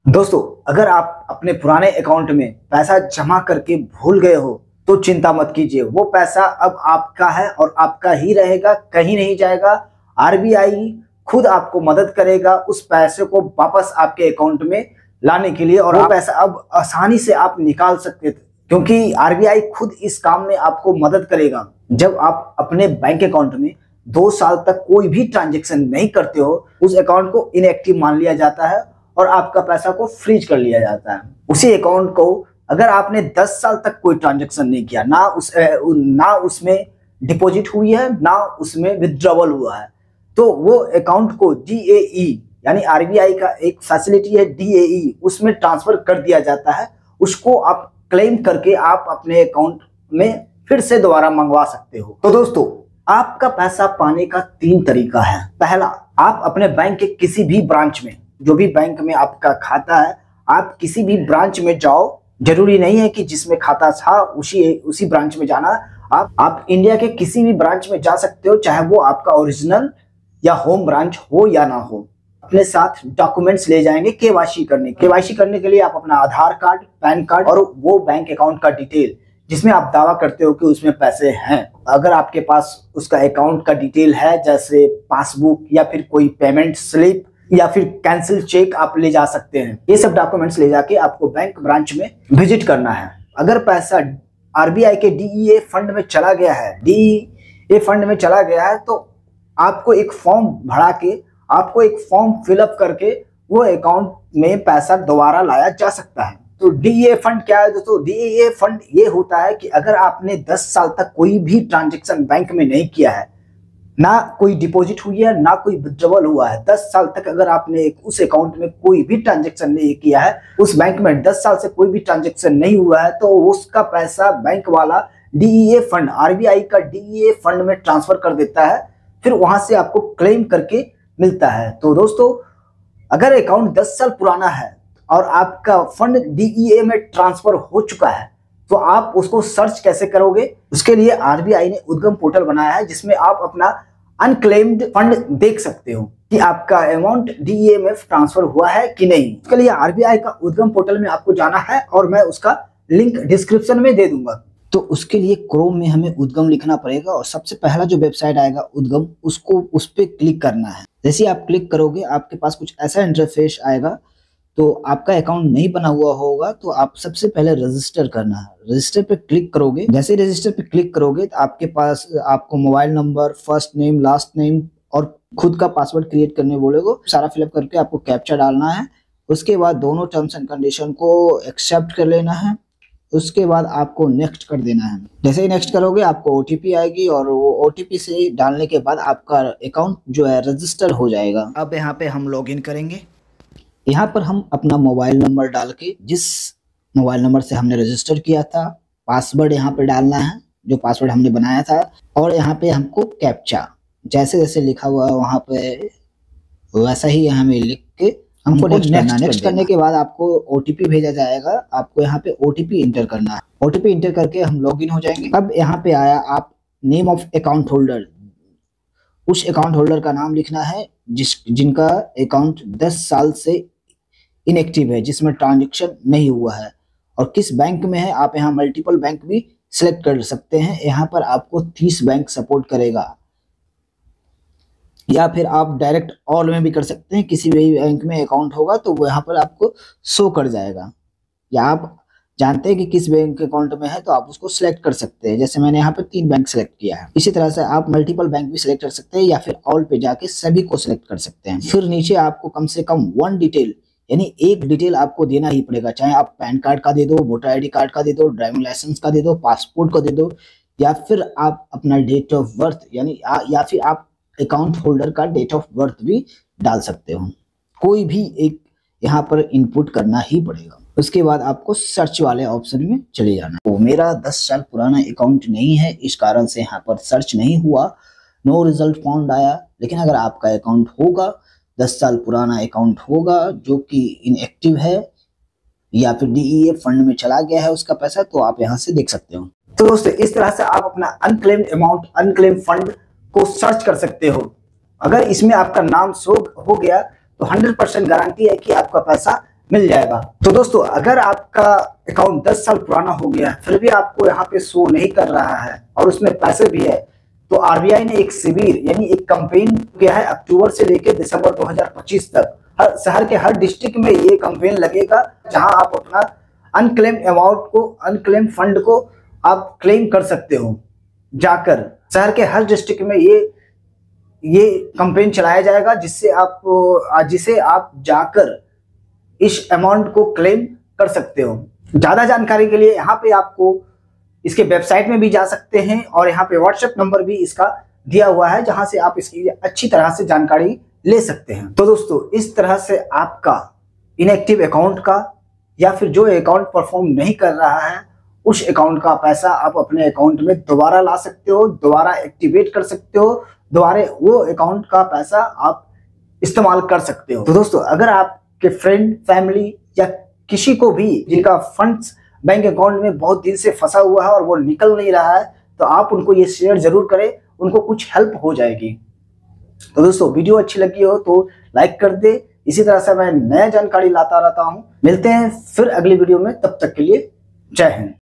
दोस्तों, अगर आप अपने पुराने अकाउंट में पैसा जमा करके भूल गए हो तो चिंता मत कीजिए। वो पैसा अब आपका है और आपका ही रहेगा, कहीं नहीं जाएगा। आरबीआई खुद आपको मदद करेगा उस पैसे को वापस आपके अकाउंट में लाने के लिए, और वो पैसा अब आसानी से आप निकाल सकते थे क्योंकि आरबीआई खुद इस काम में आपको मदद करेगा। जब आप अपने बैंक अकाउंट में 2 साल तक कोई भी ट्रांजेक्शन नहीं करते हो, उस अकाउंट को इनएक्टिव मान लिया जाता है और आपका पैसा को फ्रीज कर लिया जाता है। उसी अकाउंट को अगर आपने 10 साल तक कोई ट्रांजैक्शन नहीं किया, ना उसमें डिपॉजिट हुई है ना उसमें विथड्रॉवल हुआ है, तो वो अकाउंट को डीएई यानी आरबीआई का एक फैसिलिटी है डीएई, उसमें ट्रांसफर कर दिया जाता है। उसको आप क्लेम करके आप अपने अकाउंट में फिर से दोबारा मंगवा सकते हो। तो दोस्तों, आपका पैसा पाने का 3 तरीका है। पहला, आप अपने बैंक के किसी भी ब्रांच में, जो भी बैंक में आपका खाता है, आप किसी भी ब्रांच में जाओ। जरूरी नहीं है कि जिसमें खाता था उसी ब्रांच में जाना। आप इंडिया के किसी भी ब्रांच में जा सकते हो, चाहे वो आपका ओरिजिनल या होम ब्रांच हो या ना हो। अपने साथ डॉक्यूमेंट्स ले जाएंगे केवाईसी करने के लिए आप अपना आधार कार्ड, पैन कार्ड और वो बैंक अकाउंट का डिटेल जिसमें आप दावा करते हो कि उसमें पैसे हैं। अगर आपके पास उसका अकाउंट का डिटेल है, जैसे पासबुक या फिर कोई पेमेंट स्लिप या फिर कैंसिल चेक, आप ले जा सकते हैं। ये सब डॉक्यूमेंट्स ले जाके आपको बैंक ब्रांच में विजिट करना है। अगर पैसा आरबीआई के डीईए फंड में चला गया है, तो आपको एक फॉर्म भरा के, आपको एक फॉर्म फिलअप करके वो अकाउंट में पैसा दोबारा लाया जा सकता है। तो डीईए फंड क्या है दोस्तों? डीईए फंड ये होता है कि अगर आपने 10 साल तक कोई भी ट्रांजेक्शन बैंक में नहीं किया है, ना कोई डिपॉजिट हुई है ना कोई विथड्रॉवल हुआ है, 10 साल तक अगर आपने उस अकाउंट में कोई भी ट्रांजैक्शन नहीं किया है, उस बैंक में 10 साल से कोई भी ट्रांजैक्शन नहीं हुआ है, तो उसका पैसा बैंक वाला डीईए फंड, आरबीआई का डीईए फंड में ट्रांसफर कर देता है। फिर वहां से आपको क्लेम करके मिलता है। तो दोस्तों, अगर अकाउंट 10 साल पुराना है और आपका फंड डीईए में ट्रांसफर हो चुका है, तो आप उसको सर्च कैसे करोगे? उसके लिए आरबीआई ने उद्गम पोर्टल बनाया है, जिसमें आप अपना अनक्लेम्ड फंड देख सकते हो कि आपका अमाउंट डीईए में ट्रांसफर हुआ है कि नहीं। उसके लिए आरबीआई का उद्गम पोर्टल में आपको जाना है और मैं उसका लिंक डिस्क्रिप्शन में दे दूंगा। तो उसके लिए क्रोम में हमें उद्गम लिखना पड़ेगा और सबसे पहला जो वेबसाइट आएगा उद्गम, उस पर क्लिक करना है। जैसे आप क्लिक करोगे आपके पास कुछ ऐसा इंटरफेस आएगा। तो आपका अकाउंट नहीं बना हुआ होगा तो आप सबसे पहले रजिस्टर करना है। रजिस्टर पे क्लिक करोगे। जैसे रजिस्टर पे क्लिक करोगे तो आपके पास आपको mobile number, first name, last name और खुद का पासवर्ड क्रिएट करने बोलेगा। सारा फिलअप करके आपको कैप्चा डालना है। उसके बाद दोनों टर्म्स एंड कंडीशन को एक्सेप्ट कर लेना है। उसके बाद आपको नेक्स्ट कर देना है। जैसे ही नेक्स्ट करोगे आपको ओटीपी आएगी और वो ओटीपी से डालने के बाद आपका अकाउंट जो है रजिस्टर हो जाएगा। अब यहाँ पे हम लॉग इन करेंगे। यहाँ पर हम अपना मोबाइल नंबर डाल के, जिस मोबाइल नंबर से हमने रजिस्टर किया था, पासवर्ड यहाँ पे डालना है जो पासवर्ड हमने बनाया था, और यहाँ पे हमको कैप्चा जैसे जैसे लिखा हुआ है वहाँ पे वैसा ही हमें लिख के हमको नेक्स्ट करने के बाद आपको ओटीपी भेजा जाएगा। आपको यहाँ पे ओटीपी इंटर करना है। ओटीपी इंटर करके हम लॉग इन हो जाएंगे। अब यहाँ पे आया आप नेम ऑफ अकाउंट होल्डर, उस अकाउंट होल्डर का नाम लिखना है जिनका अकाउंट 10 साल से इनएक्टिव है, जिसमें ट्रांजैक्शन नहीं हुआ है, और किस बैंक में है। आप यहाँ मल्टीपल बैंक भी सिलेक्ट कर सकते हैं। यहाँ पर आपको 30 बैंक सपोर्ट करेगा, या फिर आप डायरेक्ट ऑल में भी कर सकते हैं। किसी भी बैंक में अकाउंट होगा तो वो यहाँ पर आपको शो कर जाएगा, या आप जानते हैं कि किस बैंक अकाउंट में है तो आप उसको सिलेक्ट कर सकते हैं। जैसे मैंने यहाँ पे 3 बैंक सिलेक्ट किया है। इसी तरह से आप मल्टीपल बैंक भी सिलेक्ट कर सकते हैं, या फिर ऑल पे जाके सभी को सिलेक्ट कर सकते हैं। फिर नीचे आपको कम से कम 1 डिटेल, यानी एक डिटेल आपको देना ही पड़ेगा। चाहे आप पैन कार्ड का दे दो, वोटर आईडी कार्ड का दे दो, ड्राइविंग लाइसेंस का दे दो, पासपोर्ट का दे दो, या फिर आप अपना डेट ऑफ बर्थ यानी या फिर आप अकाउंट होल्डर का डेट ऑफ बर्थ भी डाल सकते हो। कोई भी एक यहाँ पर इनपुट करना ही पड़ेगा। उसके बाद आपको सर्च वाले ऑप्शन में चले जाना। तो मेरा 10 साल पुराना अकाउंट नहीं है, इस कारण से यहाँ पर सर्च नहीं हुआ, नो रिजल्ट फाउंड आया। लेकिन अगर आपका अकाउंट होगा, 10 साल पुराना अकाउंट होगा जो कि इनएक्टिव है या फिर डीईए फंड में चला गया है उसका पैसा, तो आप यहाँ से देख सकते हो। तो दोस्तों, इस तरह से आप अपना अनक्लेम्ड अमाउंट, अनक्लेम्ड फंड को सर्च कर सकते हो। अगर इसमें आपका नाम शो हो गया तो 100% गारंटी है कि आपका पैसा मिल जाएगा। तो दोस्तों अगर आपका अकाउंट 10 साल पुराना हो गया फिर भी आपको यहाँ पे शो नहीं कर रहा है और उसमें पैसे भी है, तो आरबीआई ने एक शिविर यानी एक कैंपेन किया है अक्टूबर से लेकर दिसंबर 2025 तक। हर शहर के हर डिस्ट्रिक्ट में ये कैंपेन लगेगा जहां आप अपना अनक्लेम अमाउंट को, अनक्लेम फंड को आप क्लेम कर सकते हो। जाकर शहर के हर डिस्ट्रिक्ट में ये कैंपेन चलाया जाएगा जिसे आप जाकर इस अमाउंट को क्लेम कर सकते हो। ज्यादा जानकारी के लिए यहाँ पे आपको इसके वेबसाइट में भी जा सकते हैं और यहाँ पे व्हाट्सएप नंबर भी इसका दिया हुआ है जहां से आप इसकी अच्छी तरह से जानकारी ले सकते हैं। तो दोस्तों इस तरह से आपका इनएक्टिव अकाउंट का या फिर जो अकाउंट परफॉर्म नहीं कर रहा है उस अकाउंट का पैसा आप अपने अकाउंट में दोबारा ला सकते हो, दोबारा एक्टिवेट कर सकते हो, दोबारा वो अकाउंट का पैसा आप इस्तेमाल कर सकते हो। तो दोस्तों अगर आपके फ्रेंड, फैमिली या किसी को भी जिनका फंड्स बैंक अकाउंट में बहुत दिन से फंसा हुआ है और वो निकल नहीं रहा है, तो आप उनको ये शेयर जरूर करें, उनको कुछ हेल्प हो जाएगी। तो दोस्तों वीडियो अच्छी लगी हो तो लाइक कर दे। इसी तरह से मैं नया जानकारी लाता रहता हूं। मिलते हैं फिर अगली वीडियो में, तब तक के लिए जय हिंद।